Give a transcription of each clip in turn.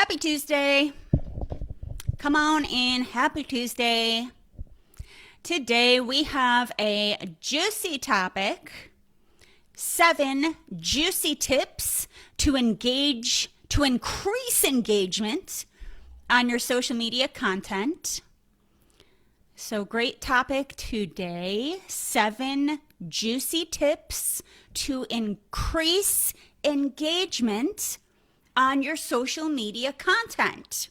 Happy Tuesday. Come on in. Happy Tuesday. Today we have a juicy topic. 7 juicy tips to increase engagement on your social media content. So great topic today. 7 juicy tips to increase engagement on your social media content.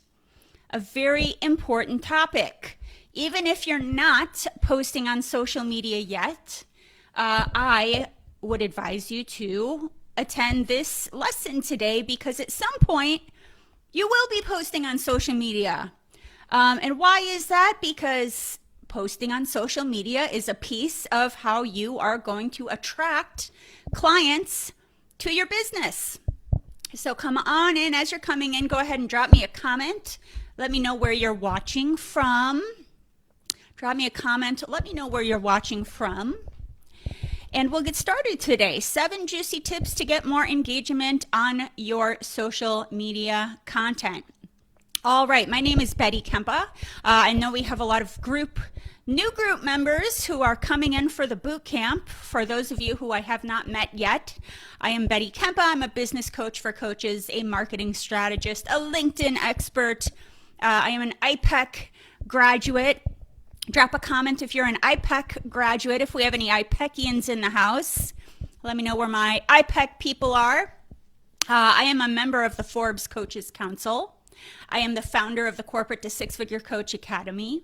A very important topic. Even if you're not posting on social media yet, I would advise you to attend this lesson today because at some point you will be posting on social media. And why is that? Because posting on social media is a piece of how you are going to attract clients to your business. So come on in. As you're coming in, go ahead and drop me a comment. Let me know where you're watching from. Drop me a comment. Let me know where you're watching from. And we'll get started today. 7 juicy tips to get more engagement on your social media content. All right, my name is Betty Kempa. I know we have a lot of new group members who are coming in for the boot camp. For those of you who I have not met yet, I am Betty Kempa. I'm a business coach for coaches, a marketing strategist, a LinkedIn expert. I am an IPEC graduate. Drop a comment if you're an IPEC graduate. If we have any IPECians in the house, let me know where my IPEC people are. I am a member of the Forbes Coaches Council. I am the founder of the Corporate to Six-Figure Coach Academy,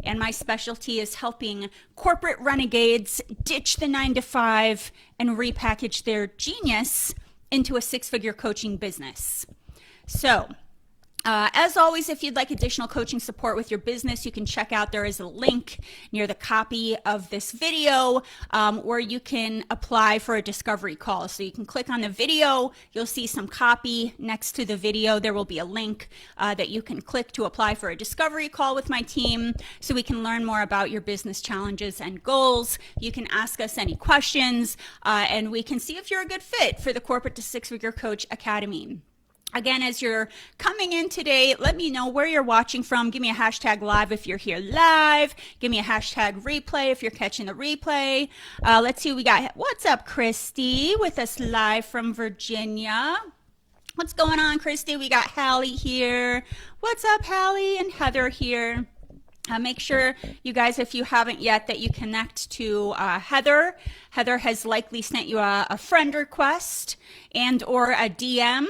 and my specialty is helping corporate renegades ditch the 9-to-5 and repackage their genius into a 6-figure coaching business. So, as always, if you'd like additional coaching support with your business, you can check out, there is a link near the copy of this video where you can apply for a discovery call. So you can click on the video, you'll see some copy next to the video. There will be a link that you can click to apply for a discovery call with my team so we can learn more about your business challenges and goals. You can ask us any questions and we can see if you're a good fit for the Corporate to Six-Figure Coach Academy. Again, as you're coming in today, let me know where you're watching from. Give me a hashtag live if you're here live. Give me a hashtag replay if you're catching the replay. Let's see who we got. What's up, Christy, with us live from Virginia? What's going on, Christy? We got Hallie here. What's up, Hallie? And Heather here. Make sure, you guys, if you haven't yet, that you connect to Heather. Heather has likely sent you a friend request and or a DM.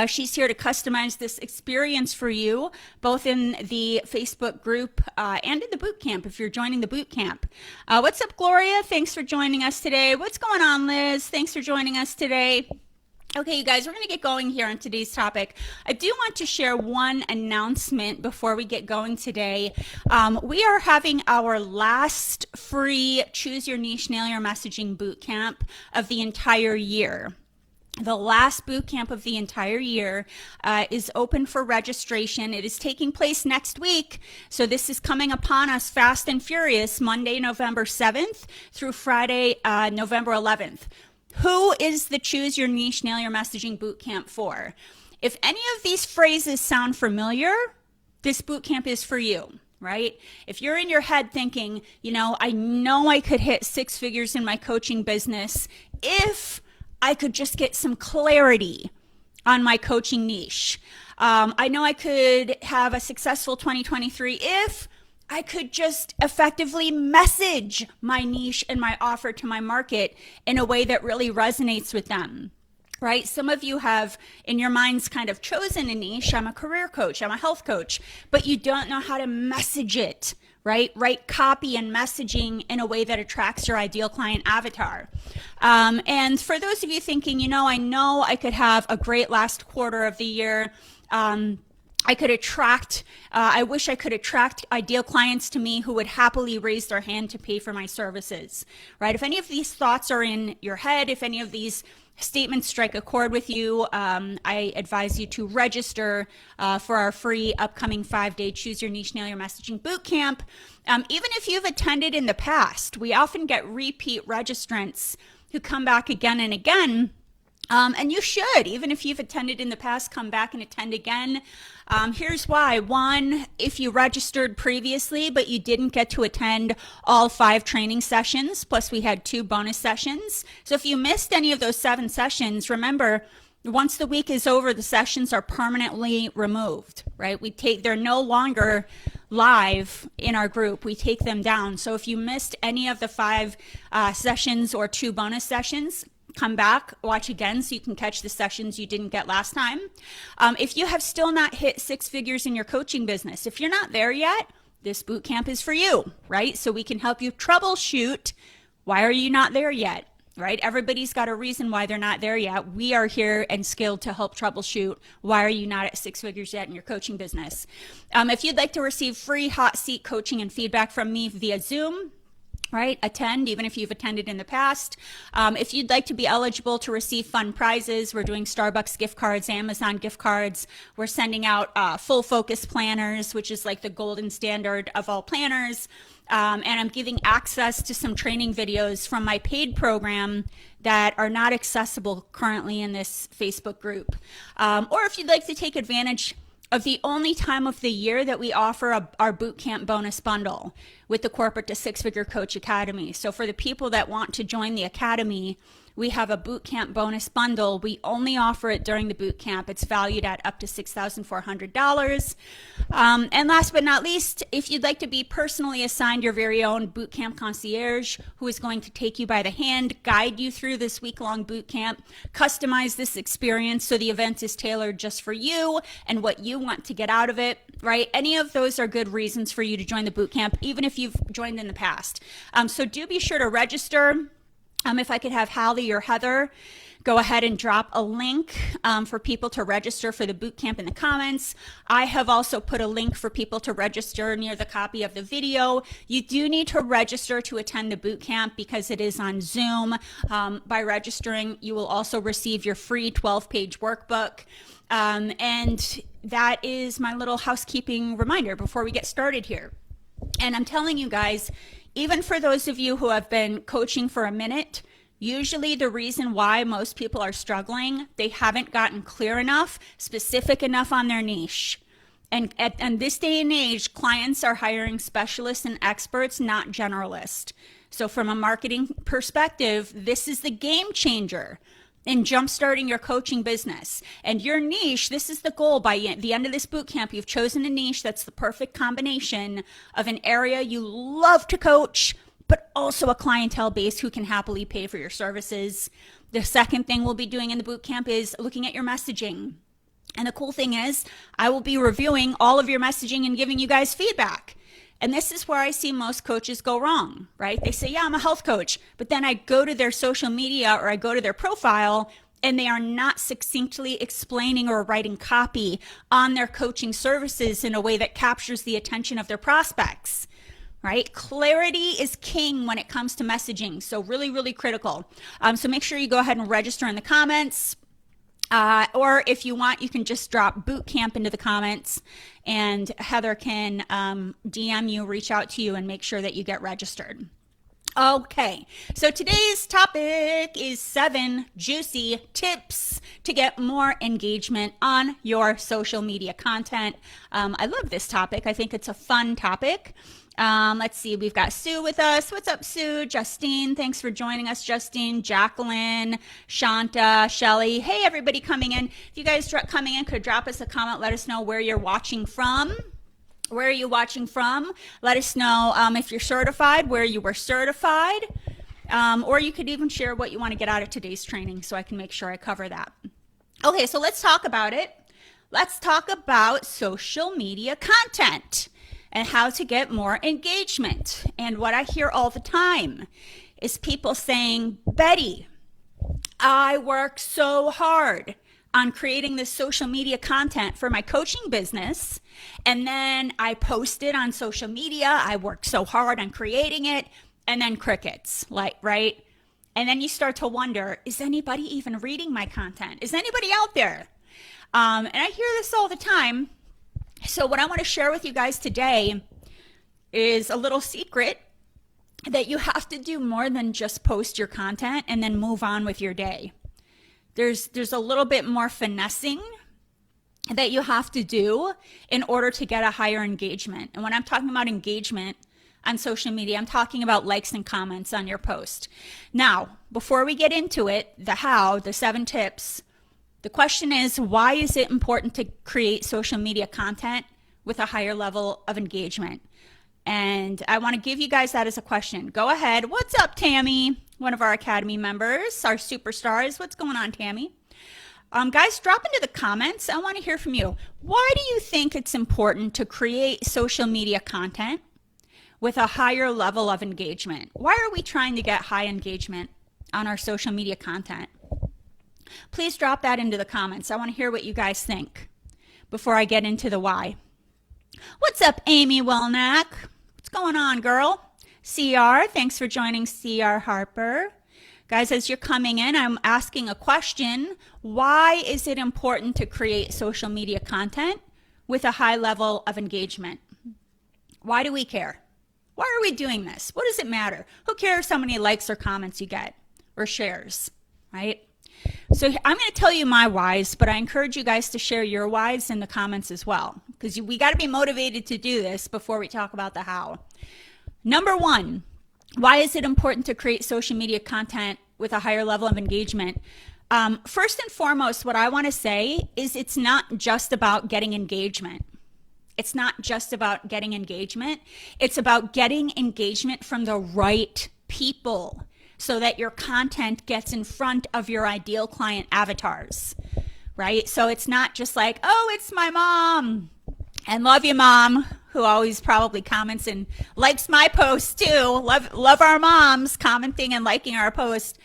She's here to customize this experience for you, both in the Facebook group and in the boot camp, if you're joining the boot camp. What's up, Gloria? Thanks for joining us today. What's going on, Liz? Thanks for joining us today. Okay, you guys, we're going to get going here on today's topic. I do want to share one announcement before we get going today. We are having our last free Choose Your Niche, Nail Your Messaging boot camp of the entire year. The last boot camp of the entire year is open for registration. It is taking place next week. So this is coming upon us fast and furious, Monday, November 7th through Friday, November 11th. Who is the Choose Your Niche, Nail Your Messaging boot camp for? If any of these phrases sound familiar, this boot camp is for you. Right? If you're in your head thinking, I know I could hit 6 figures in my coaching business if I could just get some clarity on my coaching niche. I know I could have a successful 2023 if I could just effectively message my niche and my offer to my market in a way that really resonates with them. Right? Some of you have in your minds kind of chosen a niche. I'm a career coach, I'm a health coach, but you don't know how to message it, right? Write copy and messaging in a way that attracts your ideal client avatar. And for those of you thinking, I know I could have a great last quarter of the year. I wish I could attract ideal clients to me who would happily raise their hand to pay for my services, right? If any of these thoughts are in your head, if any of these statements strike a chord with you, I advise you to register for our free upcoming 5-day Choose Your Niche, Nail Your Messaging Bootcamp. Even if you've attended in the past, we often get repeat registrants who come back again and again And you should, even if you've attended in the past, come back and attend again. Here's why. One, if you registered previously, but you didn't get to attend all 5 training sessions, plus we had 2 bonus sessions. So if you missed any of those 7 sessions, remember, once the week is over, the sessions are permanently removed, right? They're no longer live in our group. We take them down. So if you missed any of the 5 sessions or 2 bonus sessions, come back, watch again so you can catch the sessions you didn't get last time. If you have still not hit 6 figures in your coaching business, if you're not there yet, this boot camp is for you, right? So we can help you troubleshoot. Why are you not there yet? Right? Everybody's got a reason why they're not there yet. We are here and skilled to help troubleshoot. Why are you not at 6 figures yet in your coaching business? If you'd like to receive free hot seat coaching and feedback from me via Zoom, right? Attend, even if you've attended in the past. If you'd like to be eligible to receive fun prizes, we're doing Starbucks gift cards, Amazon gift cards. We're sending out full focus planners, which is like the golden standard of all planners. And I'm giving access to some training videos from my paid program that are not accessible currently in this Facebook group. Or if you'd like to take advantage of the only time of the year that we offer our bootcamp bonus bundle with the Corporate to 6-Figure Coach Academy. So for the people that want to join the academy, we have a bootcamp bonus bundle. We only offer it during the bootcamp. It's valued at up to $6,400. And last but not least, if you'd like to be personally assigned your very own bootcamp concierge who is going to take you by the hand, guide you through this week-long bootcamp, customize this experience so the event is tailored just for you and what you want to get out of it, right? Any of those are good reasons for you to join the bootcamp, even if you've joined in the past. So do be sure to register. If I could have Hallie or Heather go ahead and drop a link for people to register for the bootcamp in the comments. I have also put a link for people to register near the copy of the video. You do need to register to attend the bootcamp because it is on Zoom. By registering, you will also receive your free 12-page workbook. And that is my little housekeeping reminder before we get started here. And I'm telling you guys, even for those of you who have been coaching for a minute, usually the reason why most people are struggling, they haven't gotten clear enough, specific enough on their niche. And this day and age, clients are hiring specialists and experts, not generalists. So from a marketing perspective, this is the game changer in jumpstarting your coaching business. And your niche, this is the goal. By the end of this boot camp, you've chosen a niche that's the perfect combination of an area you love to coach, but also a clientele base who can happily pay for your services. The second thing we'll be doing in the boot camp is looking at your messaging. And the cool thing is, I will be reviewing all of your messaging and giving you guys feedback. And this is where I see most coaches go wrong, right? They say, yeah, I'm a health coach, but then I go to their social media or I go to their profile and they are not succinctly explaining or writing copy on their coaching services in a way that captures the attention of their prospects, right? Clarity is king when it comes to messaging. So really, really critical. So make sure you go ahead and register in the comments. Or if you want, you can just drop boot camp into the comments and Heather can DM you, reach out to you and make sure that you get registered. Okay, so today's topic is 7 juicy tips to get more engagement on your social media content. I love this topic. I think it's a fun topic. Let's see, we've got Sue with us. What's up, Sue? Justine, thanks for joining us, Justine. Jacqueline, Shanta, Shelly. Hey, everybody coming in. If you guys coming in could drop us a comment, let us know where you're watching from. Where are you watching from? Let us know if you're certified, where you were certified, or you could even share what you want to get out of today's training so I can make sure I cover that. Okay, so let's talk about it. Let's talk about social media content and how to get more engagement. And what I hear all the time is people saying, Betty, I work so hard on creating this social media content for my coaching business, and then I post it on social media. I worked so hard on creating it, and then crickets, like, right? And then you start to wonder, is anybody even reading my content? Is anybody out there? And I hear this all the time. So what I want to share with you guys today is a little secret that you have to do more than just post your content and then move on with your day. There's a little bit more finessing that you have to do in order to get a higher engagement. And when I'm talking about engagement on social media, I'm talking about likes and comments on your post. Now, before we get into it, the how, the 7 tips, the question is, why is it important to create social media content with a higher level of engagement? And I want to give you guys that as a question. Go ahead. What's up, Tammy? One of our Academy members, our superstars. What's going on, Tammy? Guys, drop into the comments. I want to hear from you. Why do you think it's important to create social media content with a higher level of engagement? Why are we trying to get high engagement on our social media content? Please drop that into the comments. I want to hear what you guys think before I get into the why. What's up, Amy Welnack? What's going on, girl? CR, thanks for joining, CR Harper. Guys, as you're coming in, I'm asking a question. Why is it important to create social media content with a high level of engagement? Why do we care? Why are we doing this? What does it matter? Who cares how many likes or comments you get or shares, right? So I'm going to tell you my whys, but I encourage you guys to share your whys in the comments as well, because we got to be motivated to do this before we talk about the how. Number 1, why is it important to create social media content with a higher level of engagement? First and foremost, what I want to say is it's not just about getting engagement. It's not just about getting engagement. It's about getting engagement from the right people so that your content gets in front of your ideal client avatars, right? So it's not just like, oh, it's my mom, and love you, mom, who always probably comments and likes my posts too. Love our moms commenting and liking our posts.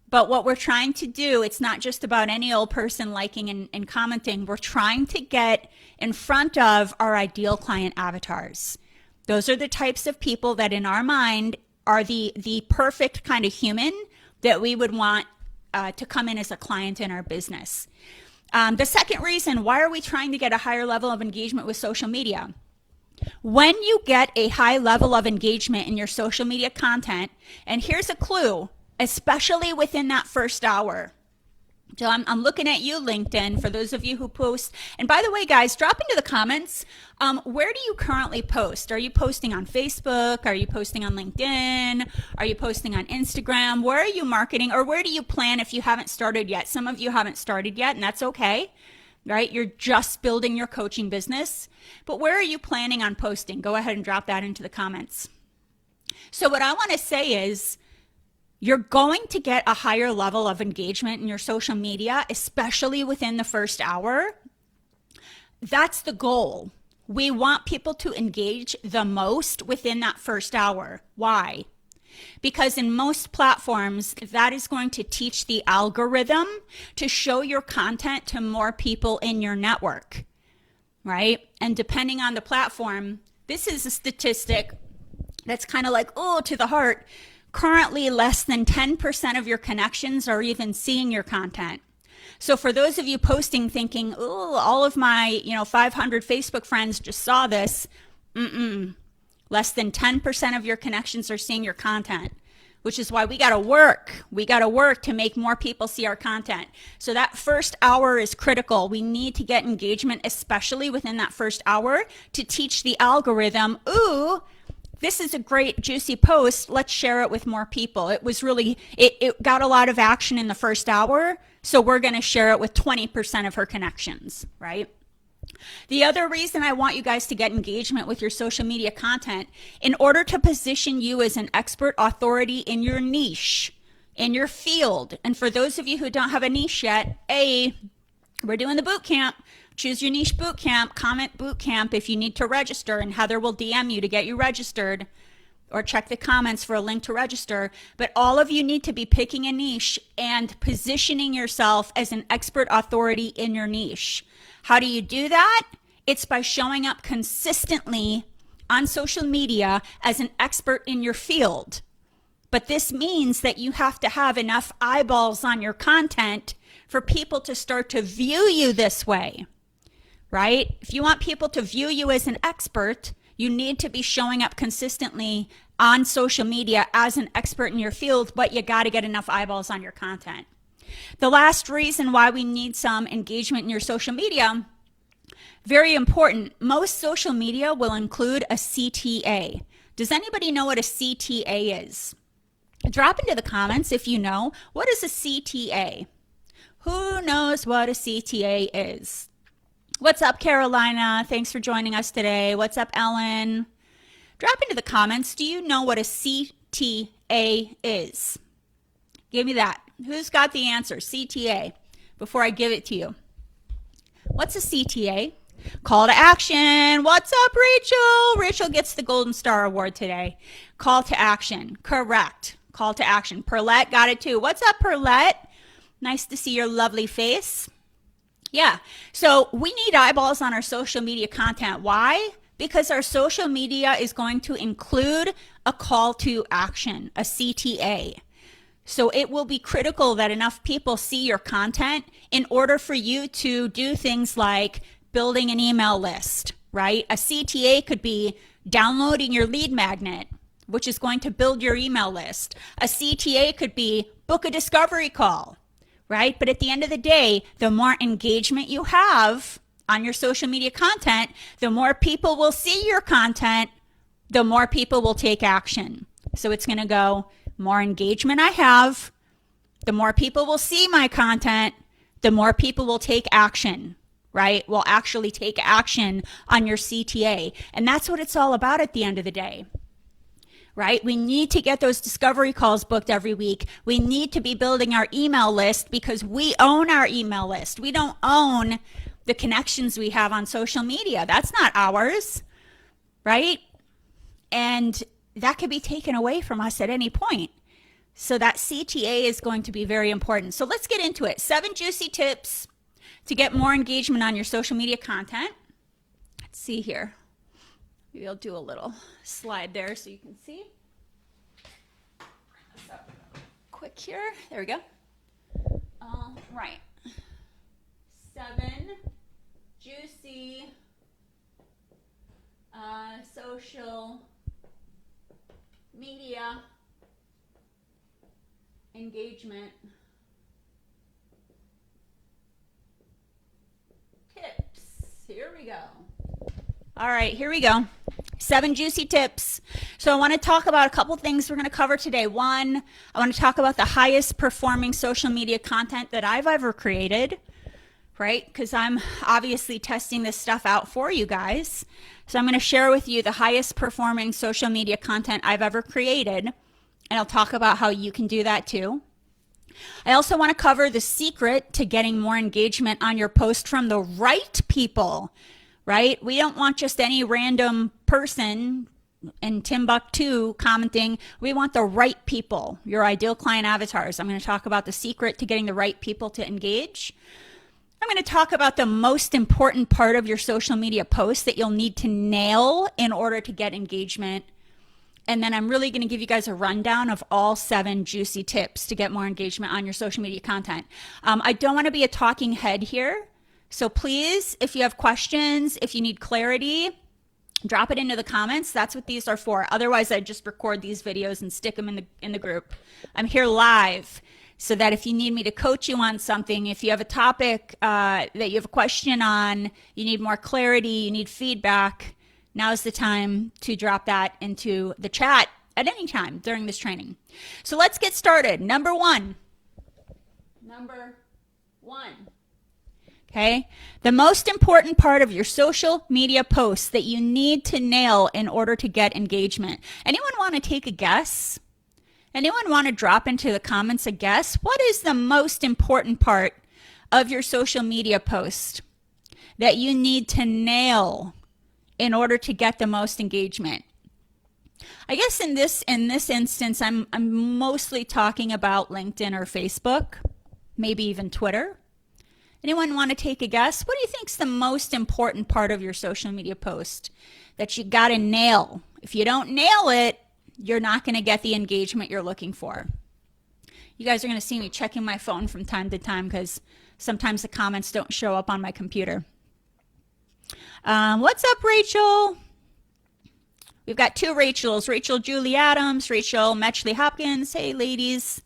But what we're trying to do, it's not just about any old person liking and commenting. We're trying to get in front of our ideal client avatars. Those are the types of people that in our mind are the perfect kind of human that we would want to come in as a client in our business. The second reason, why are we trying to get a higher level of engagement with social media? When you get a high level of engagement in your social media content, and here's a clue, especially within that first hour. So I'm looking at you, LinkedIn, for those of you who post. And by the way, guys, drop into the comments, where do you currently post? Are you posting on Facebook? Are you posting on LinkedIn? Are you posting on Instagram? Where are you marketing, or where do you plan if you haven't started yet? Some of you haven't started yet, and that's okay, right? You're just building your coaching business. But where are you planning on posting? Go ahead and drop that into the comments. So what I want to say is, you're going to get a higher level of engagement in your social media, especially within the first hour. That's the goal. We want people to engage the most within that first hour. Why? Because in most platforms, that is going to teach the algorithm to show your content to more people in your network, right? And depending on the platform, this is a statistic that's kind of like, oh, to the heart. Currently, less than 10% of your connections are even seeing your content. So for those of you posting thinking, oh, all of my 500 Facebook friends just saw this, less than 10% of your connections are seeing your content, which is why we got to work. We got to work to make more people see our content. So that first hour is critical. We need to get engagement, especially within that first hour, to teach the algorithm, ooh, this is a great juicy post. Let's share it with more people. It was really, it got a lot of action in the first hour. So we're going to share it with 20% of her connections, right? The other reason I want you guys to get engagement with your social media content, in order to position you as an expert authority in your niche, in your field. And for those of you who don't have a niche yet, we're doing the boot camp. Choose Your Niche Boot Camp, comment boot camp if you need to register, and Heather will DM you to get you registered, or check the comments for a link to register. But all of you need to be picking a niche and positioning yourself as an expert authority in your niche. How do you do that? It's by showing up consistently on social media as an expert in your field. But this means that you have to have enough eyeballs on your content for people to start to view you this way. Right? If you want people to view you as an expert, you need to be showing up consistently on social media as an expert in your field, but you got to get enough eyeballs on your content. The last reason why we need some engagement in your social media, very important, most social media will include a CTA. Does anybody know what a CTA is? Drop into the comments if you know. What is a CTA? Who knows what a CTA is? What's up, Carolina? Thanks for joining us today. What's up, Ellen? Drop into the comments. Do you know what a CTA is? Give me that. Who's got the answer? CTA. Before I give it to you. What's a CTA? Call to action. What's up, Rachel? Rachel gets the Golden Star Award today. Call to action. Correct. Call to action. Perlette got it too. What's up, Perlette? Nice to see your lovely face. Yeah. So we need eyeballs on our social media content. Why? Because our social media is going to include a call to action, a CTA. So it will be critical that enough people see your content in order for you to do things like building an email list, right? A CTA could be downloading your lead magnet, which is going to build your email list. A CTA could be book a discovery call, right? But at the end of the day, the more engagement you have on your social media content, the more people will see your content, the more people will take action. So it's going to go, more engagement I have, the more people will see my content, the more people will take action, right? Will actually take action on your CTA. And that's what it's all about at the end of the day, right? We need to get those discovery calls booked every week. We need to be building our email list because we own our email list. We don't own the connections we have on social media. That's not ours, right? And that could be taken away from us at any point. So that CTA is going to be very important. So let's get into it. 7 juicy tips to get more engagement on your social media content. Let's see here. Maybe I'll do a little slide there so you can see. So, quick here. There we go. All right. 7 juicy social media engagement tips. Here we go. All right, here we go. 7 juicy tips. So I want to talk about a couple things we're going to cover today. One, I want to talk about the highest performing social media content that I've ever created, right? Because I'm obviously testing this stuff out for you guys. So I'm going to share with you the highest performing social media content I've ever created. And I'll talk about how you can do that too. I also want to cover the secret to getting more engagement on your post from the right people, right? We don't want just any random person in Timbuktu commenting. We want the right people, your ideal client avatars. I'm going to talk about the secret to getting the right people to engage. I'm going to talk about the most important part of your social media post that you'll need to nail in order to get engagement. And then I'm really going to give you guys a rundown of all 7 juicy tips to get more engagement on your social media content. I don't want to be a talking head here. So please, if you have questions, if you need clarity, drop it into the comments. That's what these are for. Otherwise, I just record these videos and stick them in the group. I'm here live so that if you need me to coach you on something, if you have a topic that you have a question on, you need more clarity, you need feedback, now's the time to drop that into the chat at any time during this training. So let's get started. Number one. Okay. The most important part of your social media posts that you need to nail in order to get engagement. Anyone want to take a guess? Anyone want to drop into the comments a guess? What is the most important part of your social media post that you need to nail in order to get the most engagement? I guess in this instance, I'm mostly talking about LinkedIn or Facebook, maybe even Twitter. Anyone want to take a guess? What do you think is the most important part of your social media post that you got to nail? If you don't nail it, you're not going to get the engagement you're looking for. You guys are going to see me checking my phone from time to time because sometimes the comments don't show up on my computer. What's up, Rachel? We've got 2 Rachels, Rachel Julie Adams, Rachel Metchley Hopkins. Hey, ladies.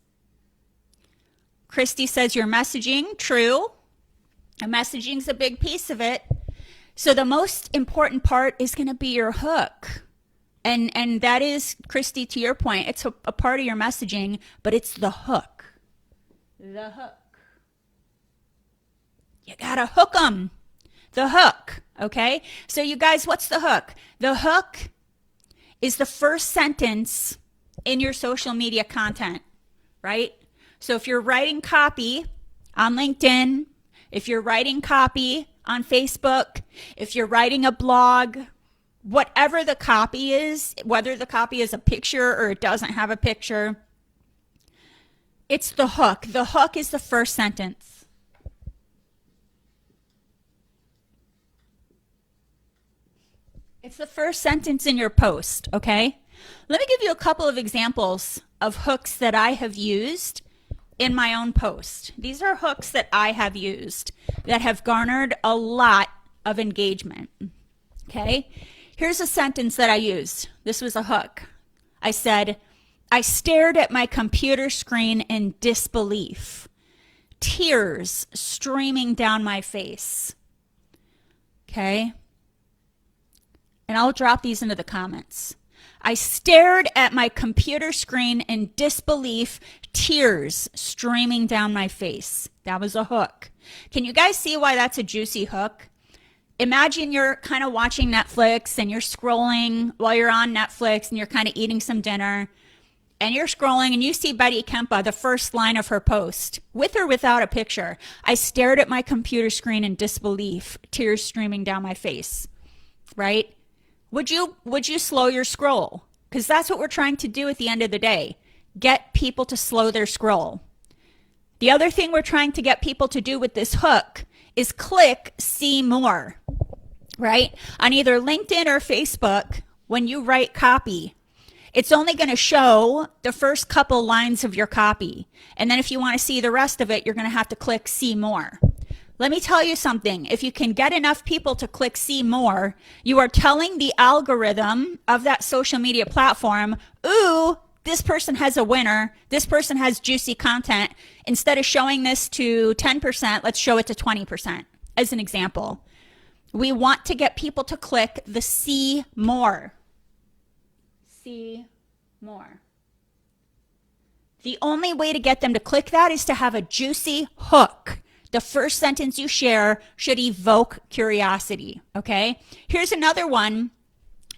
Christy says your messaging, true. And messaging's a big piece of it. So the most important part is going to be your hook. And that is, Christy, to your point, it's a part of your messaging, but it's the hook. The hook. You got to hook them. The hook, okay? So you guys, what's the hook? The hook is the first sentence in your social media content, right? So if you're writing copy on LinkedIn, if you're writing copy on Facebook, if you're writing a blog, whatever the copy is, whether the copy is a picture or it doesn't have a picture, it's the hook. The hook is the first sentence. It's the first sentence in your post, okay? Let me give you a couple of examples of hooks that I have used in my own post. These are hooks that I have used that have garnered a lot of engagement, okay? Here's a sentence that I used. This was a hook. I said, I stared at my computer screen in disbelief, tears streaming down my face, okay? And I'll drop these into the comments. I stared at my computer screen in disbelief, tears streaming down my face. That was a hook. Can you guys see why that's a juicy hook? Imagine you're kind of watching Netflix and you're scrolling while you're on Netflix and you're kind of eating some dinner and you're scrolling and you see Betty Kempa, the first line of her post, with or without a picture. I stared at my computer screen in disbelief, tears streaming down my face, right? Would you slow your scroll? Because that's what we're trying to do at the end of the day. Get people to slow their scroll. The other thing we're trying to get people to do with this hook is click see more, right? On either LinkedIn or Facebook, when you write copy, it's only going to show the first couple lines of your copy. And then if you want to see the rest of it, you're going to have to click see more. Let me tell you something. If you can get enough people to click see more, you are telling the algorithm of that social media platform, ooh, this person has a winner. This person has juicy content. Instead of showing this to 10%, let's show it to 20% as an example. We want to get people to click the see more. See more. The only way to get them to click that is to have a juicy hook. The first sentence you share should evoke curiosity, okay? Here's another one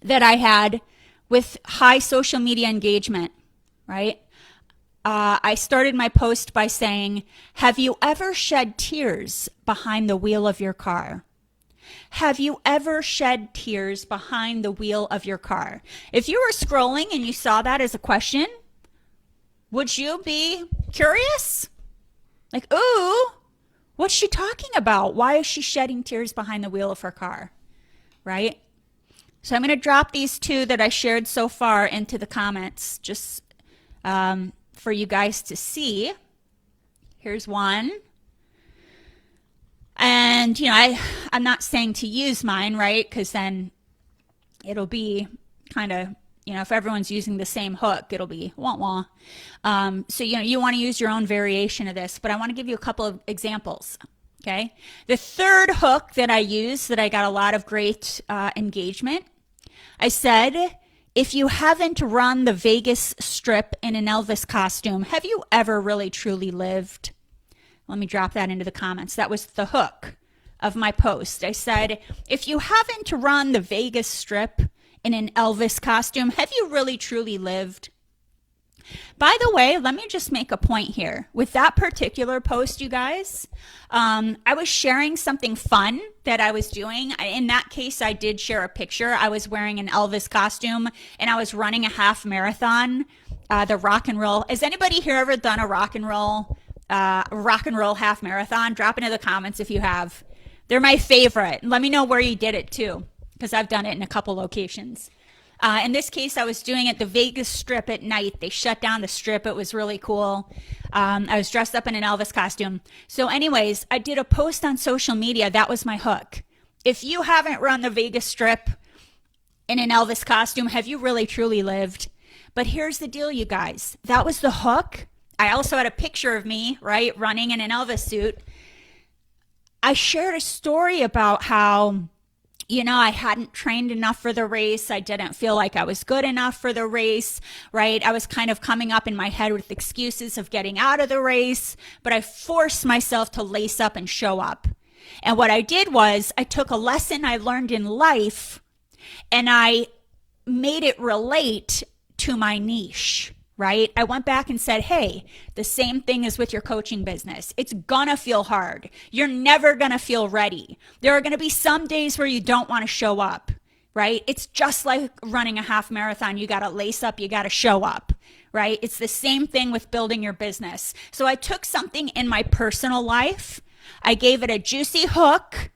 that I had with high social media engagement, right? I started my post by saying, have you ever shed tears behind the wheel of your car? Have you ever shed tears behind the wheel of your car? If you were scrolling and you saw that as a question, would you be curious? Like, ooh, what's she talking about? Why is she shedding tears behind the wheel of her car, right? So I'm going to drop these two that I shared so far into the comments just for you guys to see. Here's one. And, you know, I'm not saying to use mine, right? Because then it'll be kind of, you know, if everyone's using the same hook, it'll be wah-wah. So, you know, you want to use your own variation of this, but I want to give you a couple of examples, okay? The third hook that I used that I got a lot of great engagement, I said, if you haven't run the Vegas Strip in an Elvis costume, have you ever really truly lived? Let me drop that into the comments. That was the hook of my post. I said, if you haven't run the Vegas Strip in an Elvis costume, have you really truly lived? By the way, let me just make a point here. With that particular post, you guys, I was sharing something fun that I was doing. In that case, I did share a picture. I was wearing an Elvis costume and I was running a half marathon, the rock and roll. Has anybody here ever done a rock and roll half marathon? Drop into the comments if you have. They're my favorite. Let me know where you did it too, because I've done it in a couple locations. In this case, I was doing it the Vegas Strip at night. They shut down the Strip. It was really cool. I was dressed up in an Elvis costume. So anyways, I did a post on social media. That was my hook. If you haven't run the Vegas Strip in an Elvis costume, have you really truly lived? But here's the deal, you guys. That was the hook. I also had a picture of me, right, running in an Elvis suit. I shared a story about how, I hadn't trained enough for the race. I didn't feel like I was good enough for the race, right? I was kind of coming up in my head with excuses of getting out of the race, but I forced myself to lace up and show up. And what I did was I took a lesson I learned in life and I made it relate to my niche, right? I went back and said, hey, the same thing is with your coaching business. It's gonna feel hard. You're never gonna feel ready. There are gonna be some days where you don't wanna show up, right? It's just like running a half marathon. You gotta lace up, you gotta show up, right? It's the same thing with building your business. So I took something in my personal life, I gave it a juicy hook,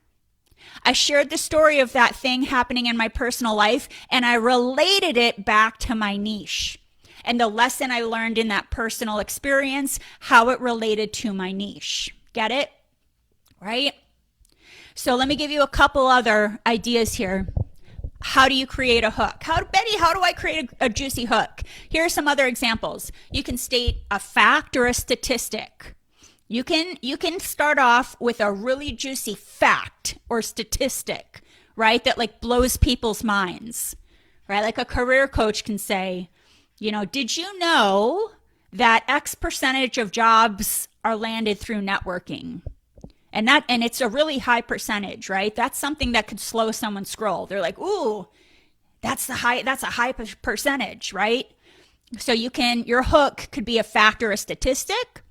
I shared the story of that thing happening in my personal life, and I related it back to my niche and the lesson I learned in that personal experience, how it related to my niche. Get it? Right? So let me give you a couple other ideas here. How do you create a hook? Betty, how do I create a juicy hook? Here are some other examples. You can state a fact or a statistic. You can start off with a really juicy fact or statistic, right? That like blows people's minds, right? Like a career coach can say, did you know that X percentage of jobs are landed through networking? And it's a really high percentage, right? That's something that could slow someone's scroll. They're like, ooh, that's a high percentage, right? So your hook could be a fact or a statistic.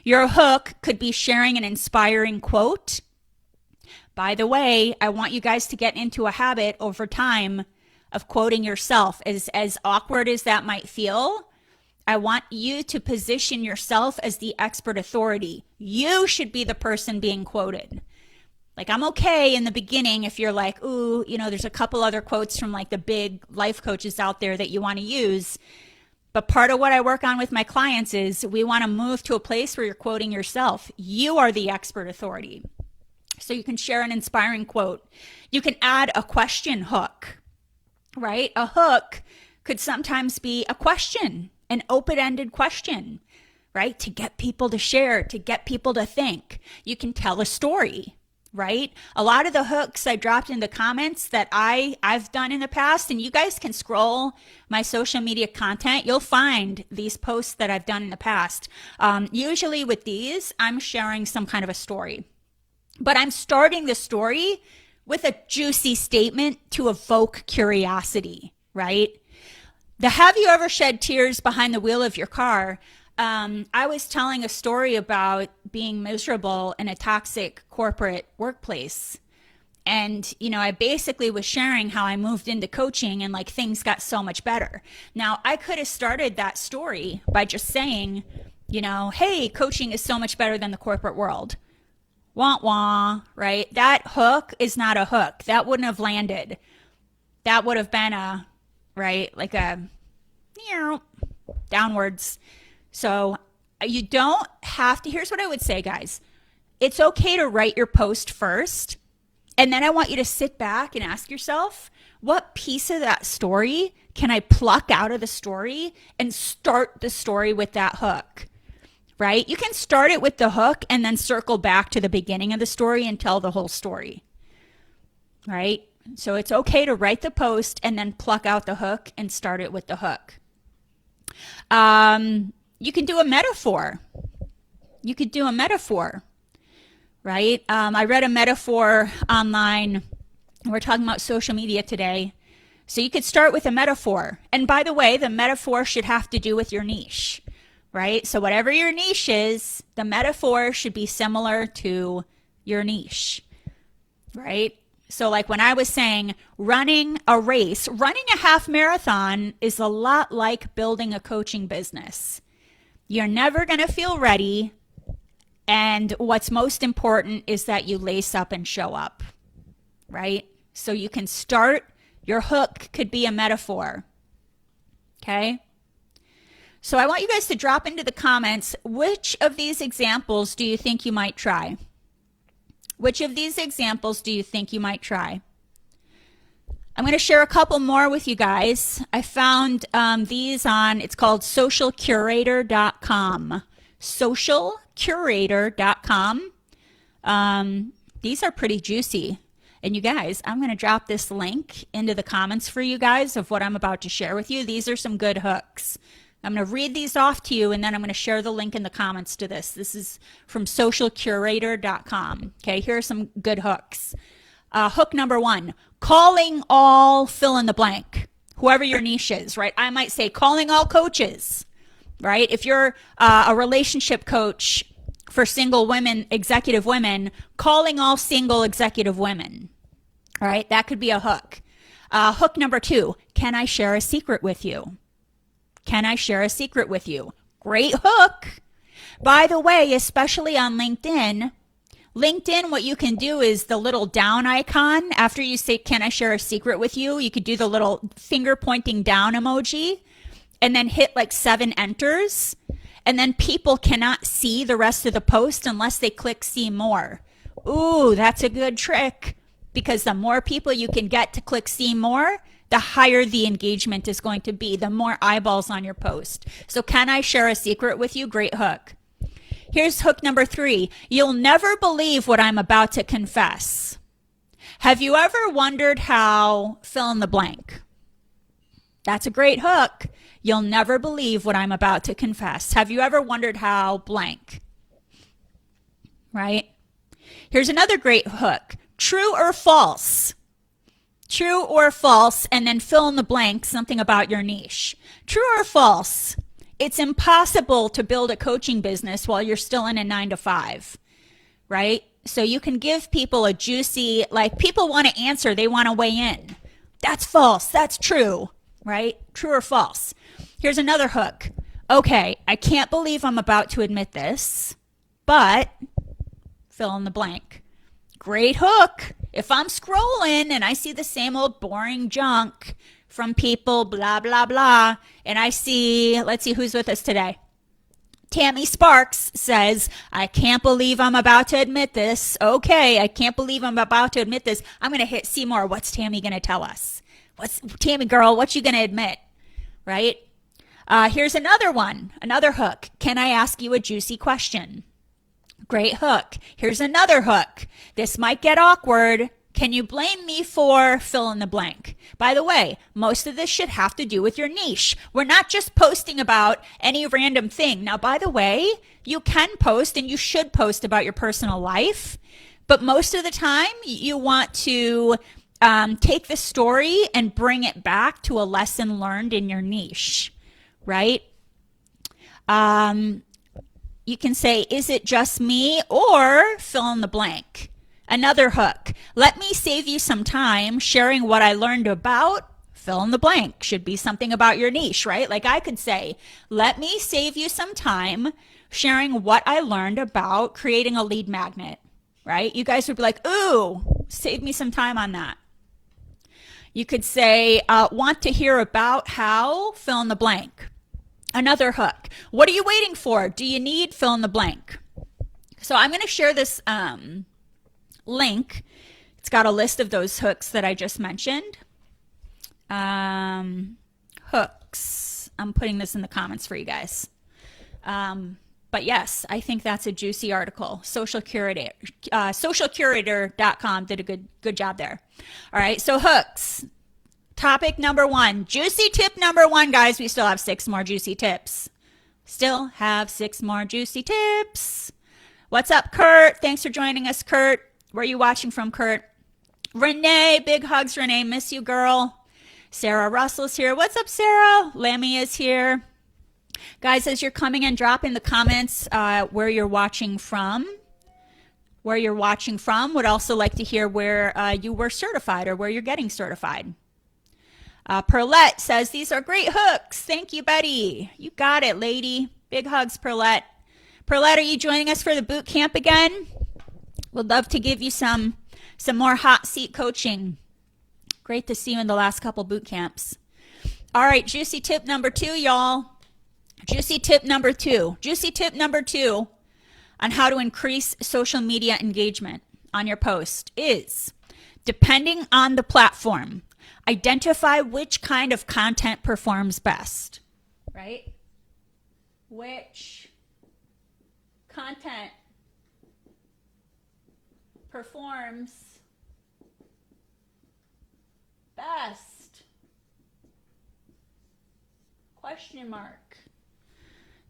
Your hook could be sharing an inspiring quote. By the way, I want you guys to get into a habit over time of quoting yourself. As awkward as that might feel, I want you to position yourself as the expert authority. You should be the person being quoted. Like, I'm okay in the beginning if you're like, ooh, there's a couple other quotes from like the big life coaches out there that you want to use. But part of what I work on with my clients is we want to move to a place where you're quoting yourself. You are the expert authority. So you can share an inspiring quote. You can add a question hook. Right? A hook could sometimes be a question, an open-ended question, right? To get people to share, to get people to think. You can tell a story, right? A lot of the hooks I dropped in the comments that I've done in the past, and you guys can scroll my social media content. You'll find these posts that I've done in the past. Usually with these, I'm sharing some kind of a story, but I'm starting the story with a juicy statement to evoke curiosity, right? Have you ever shed tears behind the wheel of your car? I was telling a story about being miserable in a toxic corporate workplace. And, I basically was sharing how I moved into coaching and like things got so much better. Now, I could have started that story by just saying, hey, coaching is so much better than the corporate world. Wah wah, right? That hook is not a hook. That wouldn't have landed. That would have been like a downwards. So you don't have to. Here's what I would say, guys. It's okay to write your post first. And then I want you to sit back and ask yourself, what piece of that story can I pluck out of the story and start the story with that hook? Right? You can start it with the hook and then circle back to the beginning of the story and tell the whole story. Right? So it's okay to write the post and then pluck out the hook and start it with the hook. You can do a metaphor. Right? I read a metaphor online. We're talking about social media today. So you could start with a metaphor. And by the way, the metaphor should have to do with your niche. Right? So whatever your niche is, the metaphor should be similar to your niche, right? So like when I was saying running a half marathon is a lot like building a coaching business. You're never going to feel ready. And what's most important is that you lace up and show up, right? So you can start, your hook could be a metaphor, okay? So I want you guys to drop into the comments, which of these examples do you think you might try? Which of these examples do you think you might try? I'm going to share a couple more with you guys. I found these on, it's called socialcurator.com. Socialcurator.com. These are pretty juicy. And you guys, I'm going to drop this link into the comments for you guys of what I'm about to share with you. These are some good hooks. I'm going to read these off to you, and then I'm going to share the link in the comments to this. This is from socialcurator.com. Okay, here are some good hooks. Hook number 1, calling all fill in the blank, whoever your niche is, right? I might say calling all coaches, right? If you're a relationship coach for single women, executive women, calling all single executive women, all right? That could be a hook. Hook number 2, can I share a secret with you? Can I share a secret with you? Great hook. By the way, especially on LinkedIn, what you can do is the little down icon. After you say, can I share a secret with you? You could do the little finger pointing down emoji and then hit like 7 enters. And then people cannot see the rest of the post unless they click see more. Ooh, that's a good trick, because the more people you can get to click see more, the higher the engagement is going to be, the more eyeballs on your post. So can I share a secret with you? Great hook. Here's hook number 3. You'll never believe what I'm about to confess. Have you ever wondered how fill in the blank? That's a great hook. You'll never believe what I'm about to confess. Have you ever wondered how blank? Right? Here's another great hook. True or false? True or false, and then fill in the blank, something about your niche. True or false? It's impossible to build a coaching business while you're still in a 9-to-5, right? So you can give people a juicy, like people want to answer, they want to weigh in. That's false, that's true, right? True or false? Here's another hook. Okay, I can't believe I'm about to admit this, but fill in the blank. Great hook. If I'm scrolling and I see the same old boring junk from people, blah, blah, blah, and I see, let's see who's with us today. Tammy Sparks says, I can't believe I'm about to admit this. Okay, I can't believe I'm about to admit this. I'm going to hit see more. What's Tammy going to tell us? What's Tammy girl, what you going to admit? Right? Here's another one, another hook. Can I ask you a juicy question? Great hook. Here's another hook. This might get awkward. Can you blame me for fill in the blank? By the way, most of this should have to do with your niche. We're not just posting about any random thing. Now, by the way, you can post and you should post about your personal life, but most of the time you want to take the story and bring it back to a lesson learned in your niche, right? You can say, is it just me, or fill in the blank. Another hook. Let me save you some time sharing what I learned about fill in the blank. Should be something about your niche, right? Like I could say, let me save you some time sharing what I learned about creating a lead magnet, right? You guys would be like, ooh, save me some time on that. You could say, want to hear about how fill in the blank. Another hook. What are you waiting for? Do you need fill in the blank? So I'm going to share this link. It's got a list of those hooks that I just mentioned. Hooks. I'm putting this in the comments for you guys. But yes, I think that's a juicy article. Socialcurator.com did a good job there. All right, so hooks. Topic number 1, juicy tip number 1, guys. We still have 6 more juicy tips. Still have 6 more juicy tips. What's up, Kurt? Thanks for joining us, Kurt. Where are you watching from, Kurt? Renee, big hugs, Renee. Miss you, girl. Sarah Russell's here. What's up, Sarah? Lammy is here. Guys, as you're coming and drop in the comments where you're watching from. Would also like to hear where you were certified or where you're getting certified. Perlette says, these are great hooks. Thank you, Betty. You got it, lady. Big hugs, Perlette. Perlette, are you joining us for the boot camp again? Would love to give you some more hot seat coaching. Great to see you in the last couple boot camps. All right, juicy tip number 2, y'all. Juicy tip number 2. Juicy tip number 2 on how to increase social media engagement on your post is, depending on the platform, Identify which kind of content performs best, right? Which content performs best? Question mark.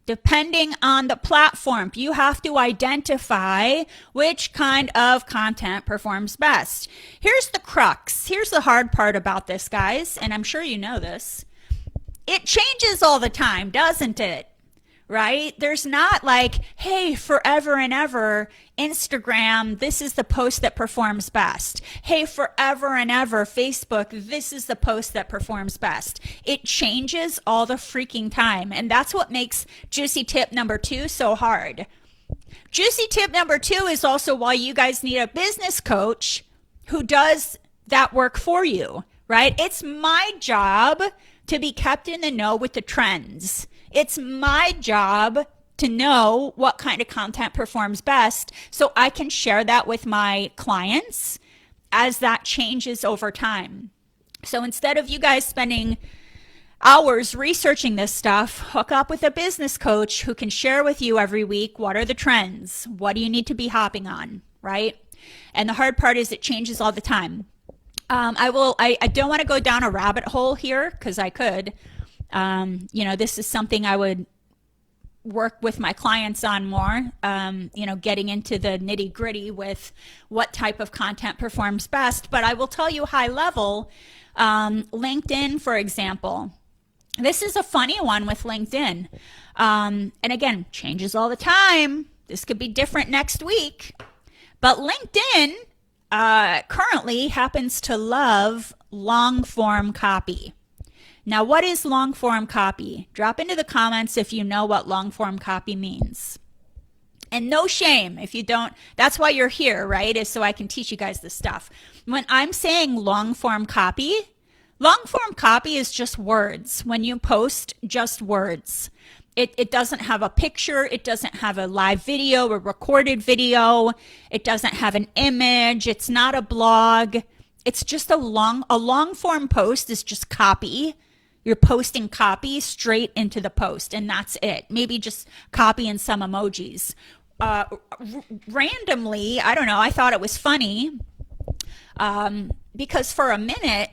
Depending on the platform, you have to identify which kind of content performs best. Here's the crux. Here's the hard part about this, guys, and I'm sure you know this. It changes all the time, doesn't it? Right? There's not like, hey, forever and ever, Instagram, this is the post that performs best. Hey, forever and ever, Facebook, this is the post that performs best. It changes all the freaking time. And that's what makes juicy tip number 2 so hard. Juicy tip number 2 is also why you guys need a business coach who does that work for you, right? It's my job to be kept in the know with the trends. It's my job to know what kind of content performs best so I can share that with my clients as that changes over time. So instead of you guys spending hours researching this stuff, hook up with a business coach who can share with you every week what are the trends, what do you need to be hopping on, right? And the hard part is it changes all the time. I don't want to go down a rabbit hole here because I could. This is something I would work with my clients on more, getting into the nitty gritty with what type of content performs best. But I will tell you high level, LinkedIn, for example, this is a funny one with LinkedIn. And again, changes all the time. This could be different next week. But LinkedIn currently happens to love long form copy. Now, what is long form copy? Drop into the comments if you know what long form copy means. And no shame if you don't. That's why you're here, right? Is so I can teach you guys this stuff. When I'm saying long form copy is just words. When you post, just words. It doesn't have a picture. It doesn't have a live video, a recorded video. It doesn't have an image. It's not a blog. It's just a long form post is just copy. You're posting copy straight into the post, and that's it. Maybe just copy and some emojis. Randomly, I don't know, I thought it was funny because for a minute,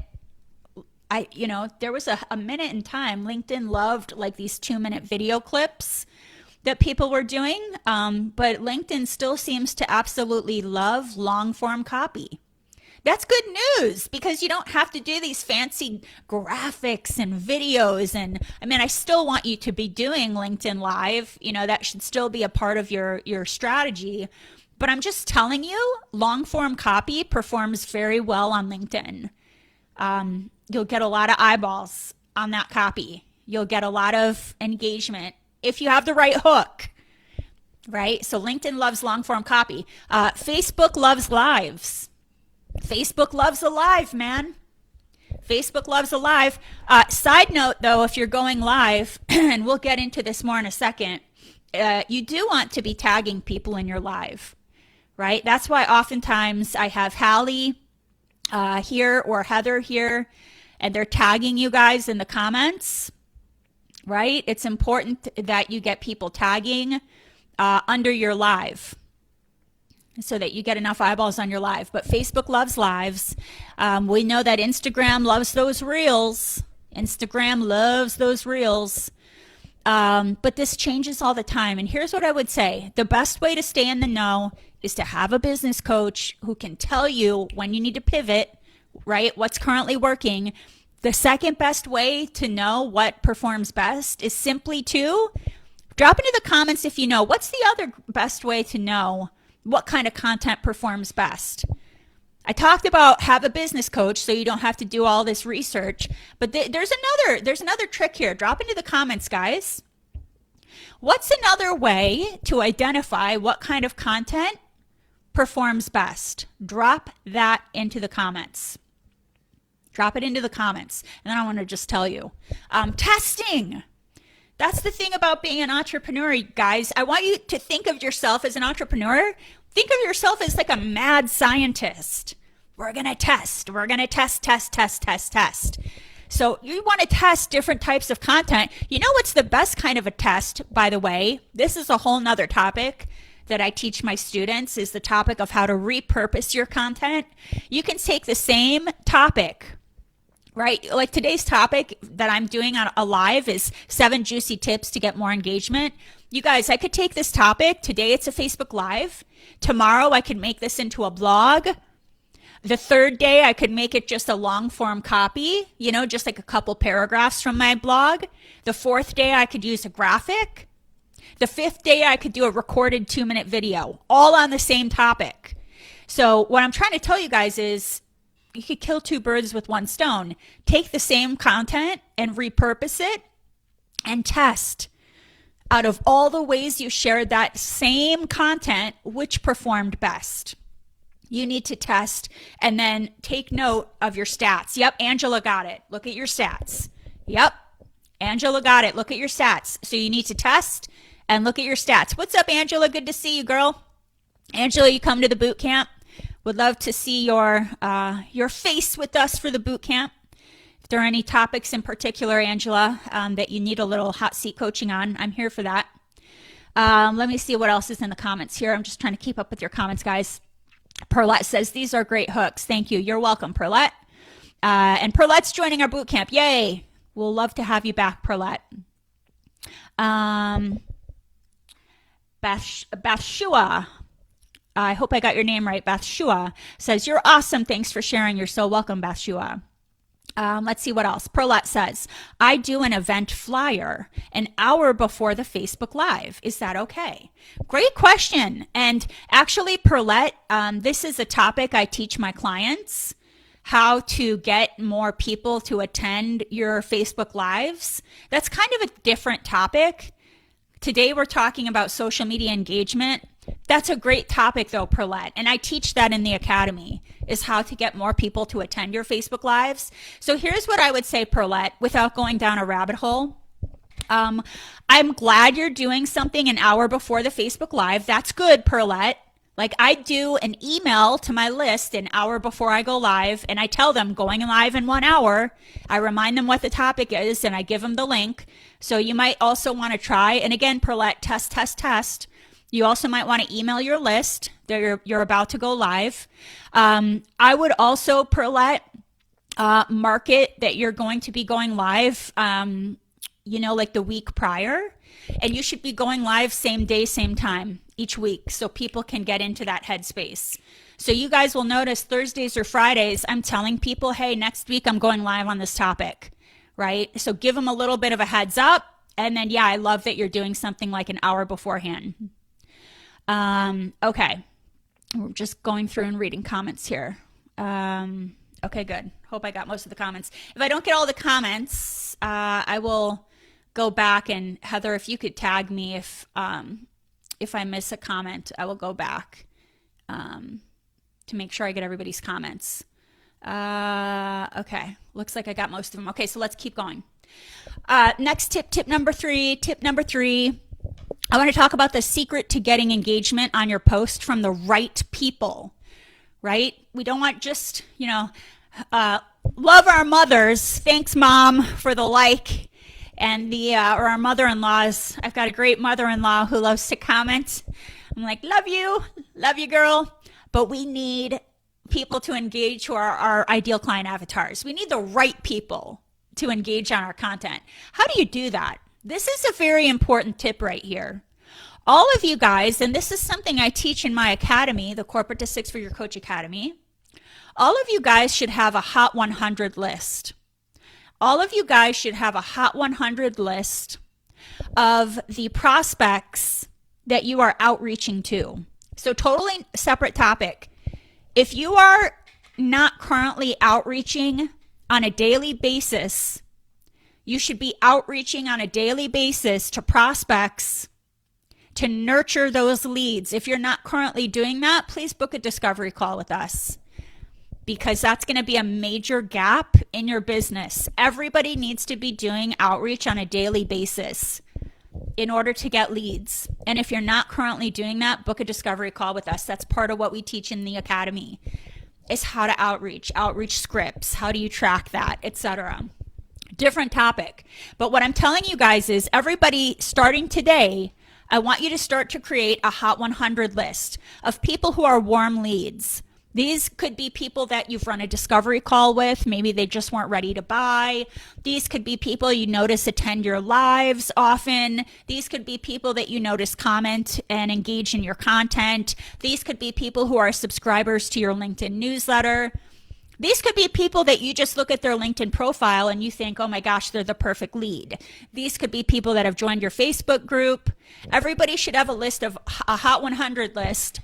there was a minute in time, LinkedIn loved like these 2-minute video clips that people were doing, but LinkedIn still seems to absolutely love long form copy. That's good news because you don't have to do these fancy graphics and videos. And I mean, I still want you to be doing LinkedIn Live. That should still be a part of your strategy. But I'm just telling you, long form copy performs very well on LinkedIn. You'll get a lot of eyeballs on that copy. You'll get a lot of engagement if you have the right hook, right? So LinkedIn loves long form copy. Facebook loves lives. Facebook loves a live, man. Facebook loves a live. Side note, though, if you're going live, and we'll get into this more in a second, you do want to be tagging people in your live, right? That's why oftentimes I have Hallie here or Heather here, and they're tagging you guys in the comments, right? It's important that you get people tagging under your live, so that you get enough eyeballs on your live. But Facebook loves lives. We know that Instagram loves those reels. Instagram loves those reels. But this changes all the time. And here's what I would say. The best way to stay in the know is to have a business coach who can tell you when you need to pivot, right? What's currently working. The second best way to know what performs best is simply to drop into the comments if you know. What's the other best way to know what kind of content performs best? I talked about have a business coach so you don't have to do all this research, but there's another trick here. Drop into the comments, guys. What's another way to identify what kind of content performs best? Drop that into the comments. Drop it into the comments. And then I want to just tell you, testing. That's the thing about being an entrepreneur, guys. I want you to think of yourself as an entrepreneur. Think of yourself as like a mad scientist. we're going to test. We're going to test. So you want to test different types of content. You know what's the best kind of a test, by the way? This is a whole nother topic that I teach my students, is the topic of how to repurpose your content. You can take the same topic, right? Like today's topic that I'm doing on a live is 7 juicy tips to get more engagement. You guys, I could take this topic. Today it's a Facebook Live. Tomorrow I could make this into a blog. The third day I could make it just a long form copy, you know, just like a couple paragraphs from my blog. The fourth day I could use a graphic. The fifth day I could do a recorded 2-minute video, all on the same topic. So what I'm trying to tell you guys is you could kill 2 birds with 1 stone. Take the same content and repurpose it and test. Out of all the ways you shared that same content, which performed best? You need to test and then take note of your stats. Yep, Angela got it. Look at your stats. Yep, Angela got it. Look at your stats. So you need to test and look at your stats. What's up, Angela? Good to see you, girl. Angela, you come to the boot camp. Would love to see your face with us for the boot camp. If there are any topics in particular, Angela, that you need a little hot seat coaching on, I'm here for that. Let me see what else is in the comments here. I'm just trying to keep up with your comments, guys. Perlette says, these are great hooks. Thank you. You're welcome, Perlette. And Perlette's joining our boot camp. Yay. We'll love to have you back, Perlette. Bathshua, I hope I got your name right. Bathshua says, you're awesome. Thanks for sharing. You're so welcome, Bathshua. Let's see what else. Perlette says, I do an event flyer an hour before the Facebook Live. Is that okay? Great question. And actually, Perlette, this is a topic I teach my clients, how to get more people to attend your Facebook Lives. That's kind of a different topic. Today, we're talking about social media engagement. That's a great topic though, Perlette. And I teach that in the academy, is how to get more people to attend your Facebook Lives. So here's what I would say, Perlette, without going down a rabbit hole. I'm glad you're doing something an hour before the Facebook Live. That's good, Perlette. Like I do an email to my list an hour before I go live, and I tell them going live in 1 hour. I remind them what the topic is, and I give them the link. So you might also want to try, and again, Perlette, test. You also might want to email your list that you're about to go live. I would also, Perlette, market that you're going to be going live, like the week prior. And you should be going live same day, same time each week so people can get into that headspace. So you guys will notice Thursdays or Fridays, I'm telling people, hey, next week I'm going live on this topic, right? So give them a little bit of a heads up. And then, yeah, I love that you're doing something like an hour beforehand. Okay. We're just going through and reading comments here. Okay, good. Hope I got most of the comments. If I don't get all the comments, I will go back, and Heather, if you could tag me if I miss a comment, I will go back to make sure I get everybody's comments. Okay, looks like I got most of them. Okay, so let's keep going. Next tip number three. I want to talk about the secret to getting engagement on your post from the right people, right? We don't want just, love our mothers. Thanks, Mom, for the like. And or our mother-in-laws. I've got a great mother-in-law who loves to comment. I'm like, love you, girl. But we need people to engage who are our ideal client avatars. We need the right people to engage on our content. How do you do that? This is a very important tip right here. All of you guys, and this is something I teach in my academy, the Corporate to Six-Figure Coach Academy, all of you guys should have a Hot 100 list. All of you guys should have a Hot 100 list of the prospects that you are outreaching to. So totally separate topic. If you are not currently outreaching on a daily basis, you should be outreaching on a daily basis to prospects to nurture those leads. If you're not currently doing that, please book a discovery call with us, because that's going to be a major gap in your business. Everybody needs to be doing outreach on a daily basis in order to get leads. And if you're not currently doing that, book a discovery call with us. That's part of what we teach in the academy. is how to outreach scripts. How do you track that, etc. Different topic. But what I'm telling you guys is everybody starting today, I want you to start to create a Hot 100 list of people who are warm leads. These could be people that you've run a discovery call with. Maybe they just weren't ready to buy. These could be people you notice attend your lives often. These could be people that you notice comment and engage in your content. These could be people who are subscribers to your LinkedIn newsletter. These could be people that you just look at their LinkedIn profile and you think, oh my gosh, they're the perfect lead. These could be people that have joined your Facebook group. Everybody should have a list of a Hot 100 list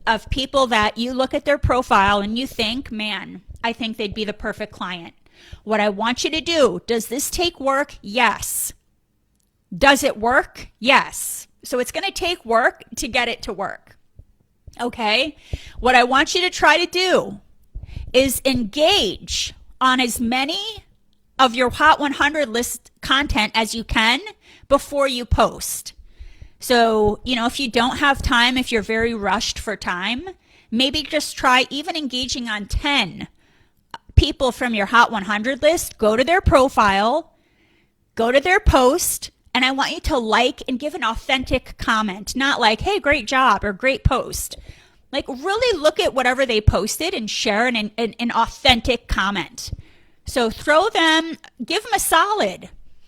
of people that you look at their profile and you think, man, I think they'd be the perfect client. What I want you to do, does this take work? Yes. Does it work? Yes. So it's going to take work to get it to work. Okay? What I want you to try to do is engage on as many of your Hot 100 list content as you can before you post. So, if you don't have time, if you're very rushed for time, maybe just try even engaging on 10 people from your Hot 100 list. Go to their profile, go to their post, and I want you to like and give an authentic comment. Not like, hey, great job or great post. Like really look at whatever they posted and share an authentic comment. So give them a solid